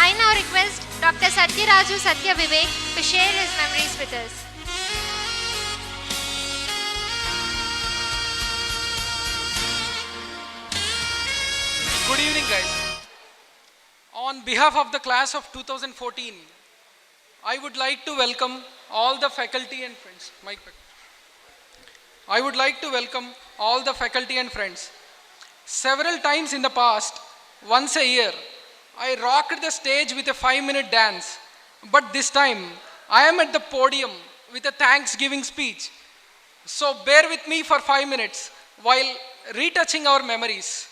I now request Dr. Satyaraju Satya Vivek to share his memories with us. Good evening, guys. On behalf of the class of 2014, I would like to welcome all the faculty and friends. I would like to welcome all the faculty and friends. Several times in the past, once a year, I rocked the stage with a 5-minute dance. But this time, I am at the podium with a Thanksgiving speech. So bear with me for 5 minutes while retouching our memories.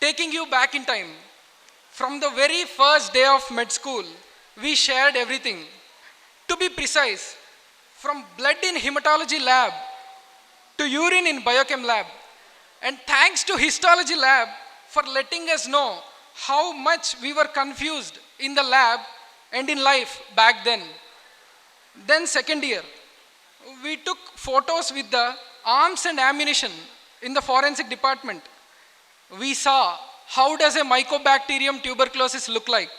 Taking you back in time, from the very first day of med school, we shared everything. To be precise, from blood in hematology lab to urine in biochem lab. And thanks to histology lab for letting us know how much we were confused in the lab and in life back then. Then second year, we took photos with the arms and ammunition in the forensic department. We saw how does a mycobacterium tuberculosis look like.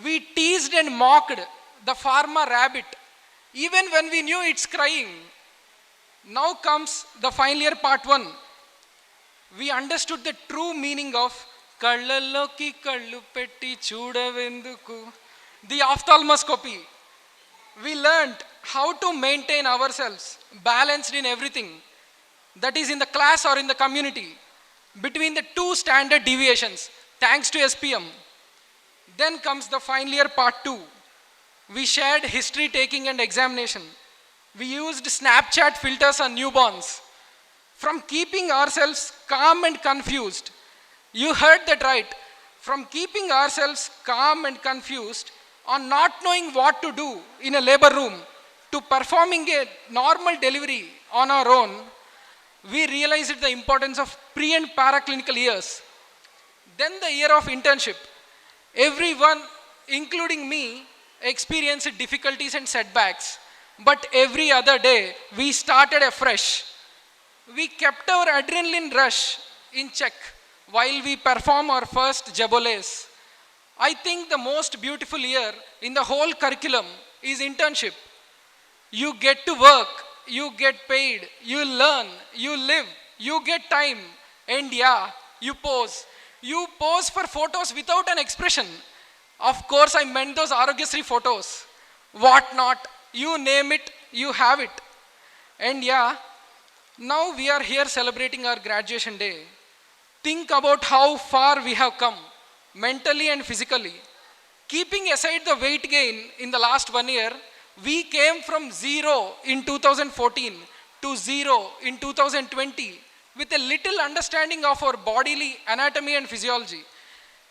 We teased and mocked the pharma rabbit even when we knew it's crying. Now comes the final year part 1. We understood the true meaning of Kallalloki kallu petti chudavenduku, the ophthalmoscopy. We learned how to maintain ourselves balanced in everything, that is in the class or in the community, between the two standard deviations, thanks to SPM. Then comes the final year part 2. We shared history taking and examination. We used Snapchat filters on newborns. From keeping ourselves calm and confused, you heard that right, from keeping ourselves calm and confused on not knowing what to do in a labor room to performing a normal delivery on our own, we realized the importance of pre and paraclinical years. Then the year of internship. Everyone, including me, experienced difficulties and setbacks. But every other day, we started afresh. We kept our adrenaline rush in check while we perform our first jaboles. I think the most beautiful year in the whole curriculum is internship. You get to work, you get paid, you learn, you live, you get time, and yeah, you pose. You pose for photos without an expression. Of course, I meant those Arogyasri photos. What not, you name it, you have it. And yeah, now we are here celebrating our graduation day. Think about how far we have come, mentally and physically. Keeping aside the weight gain in the last 1 year, we came from 0 in 2014 to 0 in 2020 with a little understanding of our bodily anatomy and physiology.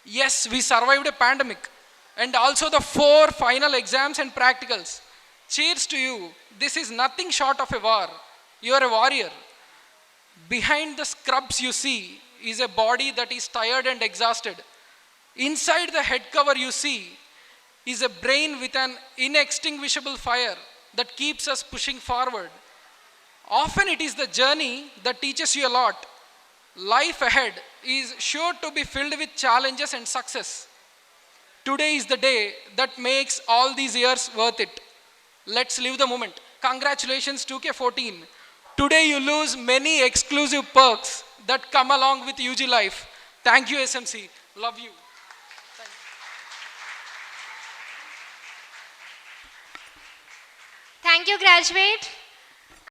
Yes, we survived a pandemic and also the 4 final exams and practicals. Cheers to you. This is nothing short of a war. You are a warrior. Behind the scrubs you see is a body that is tired and exhausted. Inside the head cover you see is a brain with an inextinguishable fire that keeps us pushing forward. Often it is the journey that teaches you a lot. Life ahead is sure to be filled with challenges and success. Today is the day that makes all these years worth it. Let's live the moment. Congratulations 2K14. Today you lose many exclusive perks that come along with UG life. Thank you SMC. Love you. Thank you, graduate.